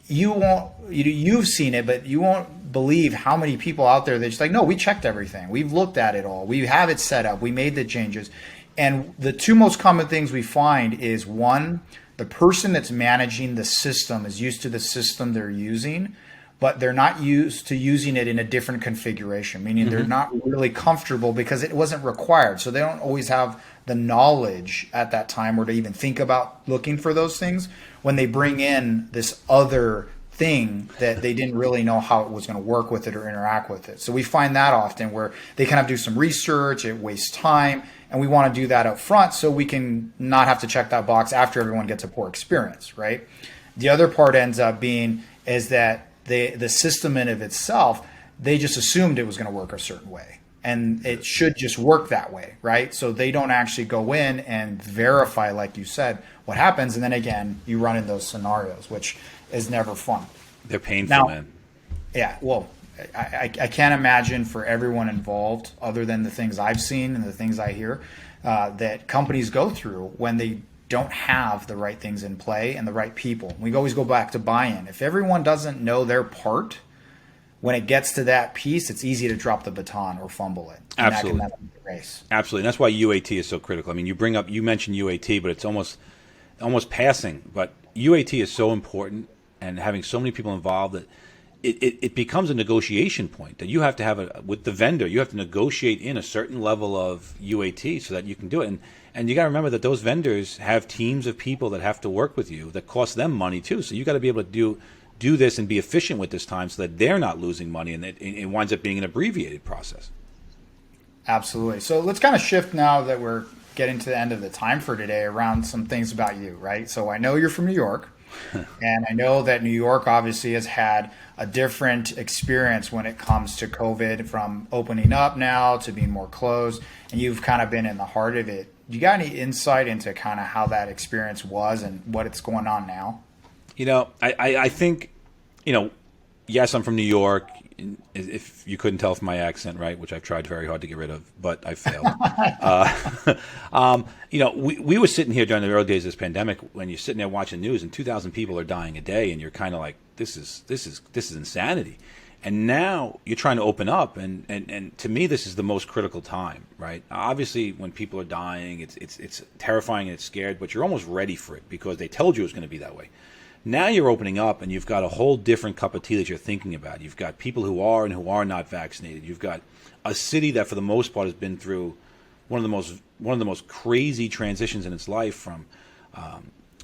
you've seen it, but you won't believe how many people out there that's just like, no, we checked everything. We've looked at it all. We have it set up. We made the changes. And the two most common things we find is, one, the person that's managing the system is used to the system they're using, but they're not used to using it in a different configuration, meaning they're not really comfortable because it wasn't required. So they don't always have the knowledge at that time, or to even think about looking for those things when they bring in this other thing that they didn't really know how it was going to work with it or interact with it. So we find that often where they kind of do some research, it wastes time, and we want to do that up front so we can not have to check that box after everyone gets a poor experience, right? The other part ends up being is that the system in of itself, they just assumed it was going to work a certain way. And it should just work that way, right? So they don't actually go in and verify, like you said, what happens. And then again, you run in those scenarios, which is never fun. They're painful, now, man. Yeah, well, I can't imagine for everyone involved, other than the things I've seen and the things I hear, that companies go through when they don't have the right things in play and the right people. We always go back to buy-in. If everyone doesn't know their part, when it gets to that piece, it's easy to drop the baton or fumble it. Absolutely. That can be the race. Absolutely. And that's why UAT is so critical. I mean, you mentioned UAT, but it's almost passing. But UAT is so important, and having so many people involved that it becomes a negotiation point that you have to have with the vendor. You have to negotiate in a certain level of UAT so that you can do it. And you got to remember that those vendors have teams of people that have to work with you that cost them money too. So you got to be able to do this and be efficient with this time so that they're not losing money, and it winds up being an abbreviated process. Absolutely. So let's kind of shift now that we're getting to the end of the time for today around some things about you, right? So I know you're from New York, and I know that New York obviously has had a different experience when it comes to COVID, from opening up now to being more closed, and you've kind of been in the heart of it. Do you got any insight into kind of how that experience was and what it's going on now? I think, yes, I'm from New York. If you couldn't tell from my accent, right, which I've tried very hard to get rid of, but I failed. We were sitting here during the early days of this pandemic when you're sitting there watching news and 2,000 people are dying a day, and you're kind of like, this is insanity. And now you're trying to open up, and to me, this is the most critical time, right? Obviously, when people are dying, it's terrifying and it's scared, but you're almost ready for it because they told you it was going to be that way. Now you're opening up, and you've got a whole different cup of tea that you're thinking about. You've got people who are and who are not vaccinated. You've got a city that, for the most part, has been through one of the most crazy transitions in its life,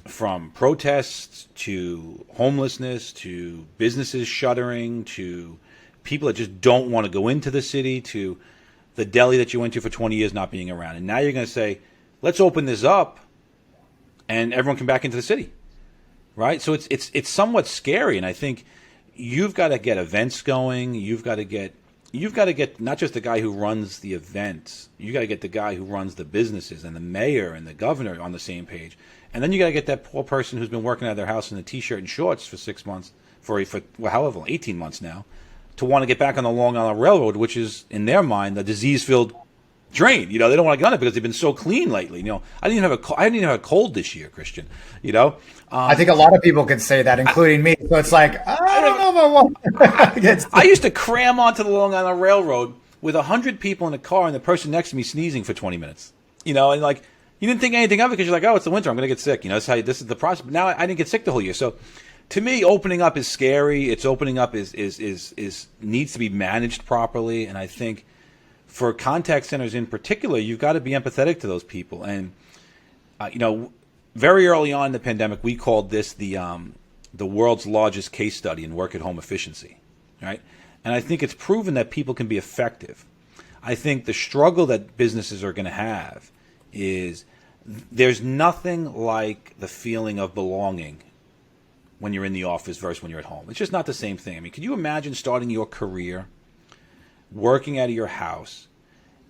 from protests to homelessness to businesses shuttering to people that just don't want to go into the city to the deli that you went to for 20 years not being around. And now you're going to say, let's open this up, and everyone come back into the city. Right, so it's somewhat scary, and I think you've got to get events going. You've got to get not just the guy who runs the events. You got to get the guy who runs the businesses and the mayor and the governor on the same page, and then you got to get that poor person who's been working out of their house in a t-shirt and shorts for 6 months, for however 18 months now, to want to get back on the Long Island Railroad, which is in their mind a disease-filled drain. They don't want to go on it because they've been so clean lately. I didn't even have a cold this year, Christian. I think a lot of people could say that, including me. So it's like, I don't know if I want. I used to cram onto the Long Island Railroad with 100 people in a car and the person next to me sneezing for 20 minutes. And like, you didn't think anything of it because you're like, oh, it's the winter, I'm going to get sick. This is the process. But now I didn't get sick the whole year. So to me, opening up is scary. It's opening up is needs to be managed properly. And I think for contact centers in particular, you've got to be empathetic to those people. And very early on in the pandemic, we called this the world's largest case study in work-at-home efficiency, right? And I think it's proven that people can be effective. I think the struggle that businesses are going to have is there's nothing like the feeling of belonging when you're in the office versus when you're at home. It's just not the same thing. I mean, could you imagine starting your career working out of your house,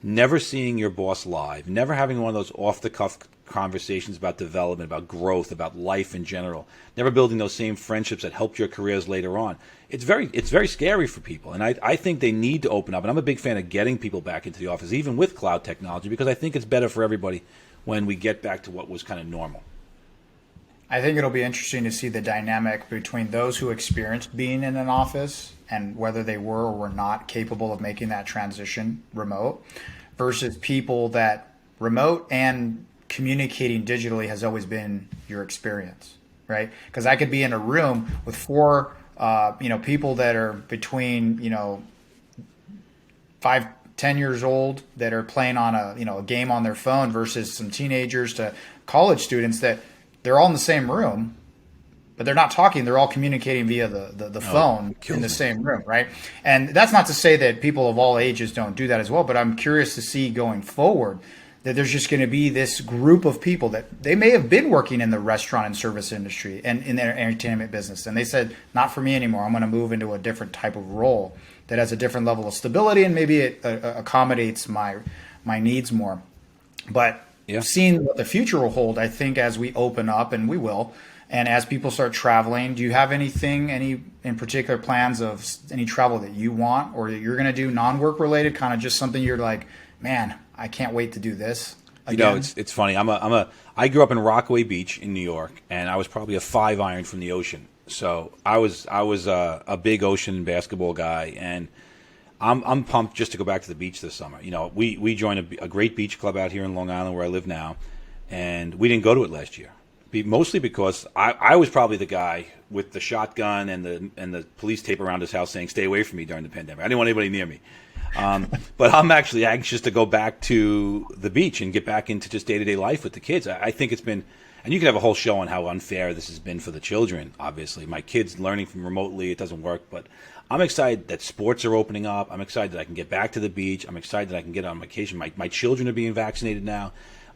never seeing your boss live, never having one of those off-the-cuff conversations about development, about growth, about life in general, never building those same friendships that helped your careers later on? It's very scary for people, and I think they need to open up. And I'm a big fan of getting people back into the office, even with cloud technology, because I think it's better for everybody when we get back to what was kind of normal. I think it'll be interesting to see the dynamic between those who experienced being in an office and whether they were or were not capable of making that transition remote versus people that remote and communicating digitally has always been your experience, right? Because I could be in a room with four, people that are between, 5, 10 years old that are playing on a game on their phone versus some teenagers to college students that they're all in the same room, but they're not talking. They're all communicating via the phone in the same room, right? And that's not to say that people of all ages don't do that as well, but I'm curious to see going forward that there's just going to be this group of people that they may have been working in the restaurant and service industry and in their entertainment business. And they said, not for me anymore. I'm going to move into a different type of role that has a different level of stability and maybe it accommodates my needs more. But seeing what the future will hold, I think as we open up, and we will, and as people start traveling, do you have any in particular plans of any travel that you want or that you're going to do non-work related, kind of just something you're like, man, I can't wait to do this again? It's funny. I grew up in Rockaway Beach in New York, and I was probably a 5-iron from the ocean. So I was a big ocean basketball guy, and I'm pumped just to go back to the beach this summer. We joined a great beach club out here in Long Island where I live now, and we didn't go to it last year. Mostly because I was probably the guy with the shotgun and the police tape around his house saying, stay away from me during the pandemic. I didn't want anybody near me. But I'm actually anxious to go back to the beach and get back into just day-to-day life with the kids. I think it's been And you could have a whole show on how unfair this has been for the children. Obviously, my kids learning from remotely, it doesn't work. But I'm excited that sports are opening up. I'm excited that I can get back to the beach. I'm excited that I can get on vacation. My children are being vaccinated now.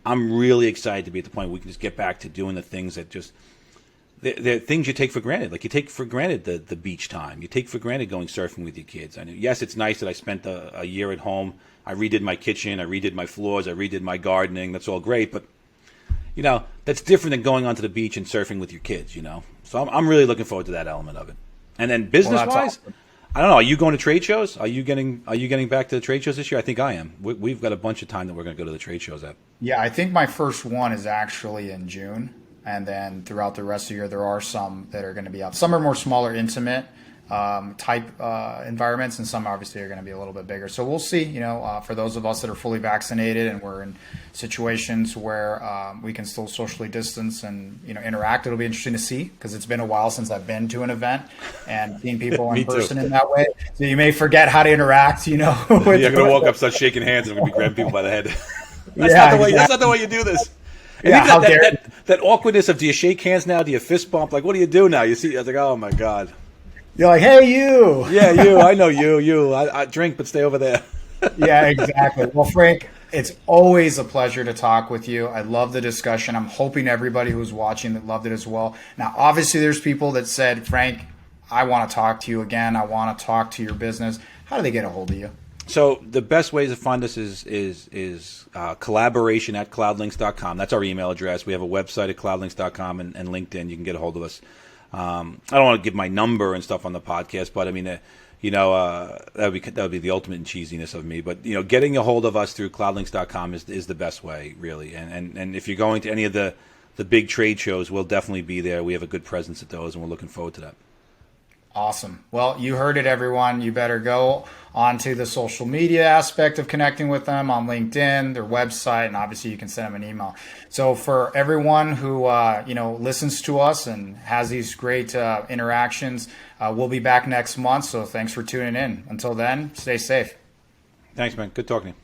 I'm really excited to be at the point where we can just get back to doing the things that just they're things you take for granted. Like you take for granted the beach time. You take for granted going surfing with your kids. I know, yes, it's nice that I spent a year at home. I redid my kitchen. I redid my floors. I redid my gardening. That's all great. But, you know, that's different than going onto the beach and surfing with your kids, you know. So I'm really looking forward to that element of it. And then business-wise, awesome. I don't know. Are you going to trade shows? Are you getting back to the trade shows this year? I think I am. We've got a bunch of time that we're going to go to the trade shows at. Yeah, I think my first one is actually in June. And then throughout the rest of the year, there are some that are going to be up. Some are more smaller, intimate type environments, and some obviously are going to be a little bit bigger. So we'll see, you know, for those of us that are fully vaccinated and we're in situations where we can still socially distance and, you know, interact, it'll be interesting to see because it's been a while since I've been to an event and seen people in person in that way. So you may forget how to interact, you know. You're going to walk up, start shaking hands, and we're going to be grabbing people by the head. That's not the way you do this. And that awkwardness of, do you shake hands now? Do you fist bump? Like, what do you do now? You see, I was like, oh my God. You're like, hey, you. Yeah, you. I know you. I drink, but stay over there. Yeah, exactly. Well, Frank, it's always a pleasure to talk with you. I love the discussion. I'm hoping everybody who's watching that loved it as well. Now, obviously, there's people that said, Frank, I want to talk to you again. I want to talk to your business. How do they get a hold of you? So the best ways to find us is collaboration at cloudlinx.com. That's our email address. We have a website at cloudlinx.com and LinkedIn. You can get a hold of us. I don't want to give my number and stuff on the podcast, but I mean, that would be the ultimate in cheesiness of me. But, you know, getting a hold of us through cloudlinx.com is the best way, really. And if you're going to any of the big trade shows, we'll definitely be there. We have a good presence at those, and we're looking forward to that. Awesome. Well, you heard it, everyone. You better go onto the social media aspect of connecting with them on LinkedIn, their website, and obviously you can send them an email. So for everyone who listens to us and has these great interactions, we'll be back next month. So thanks for tuning in. Until then, stay safe. Thanks, man. Good talking to you.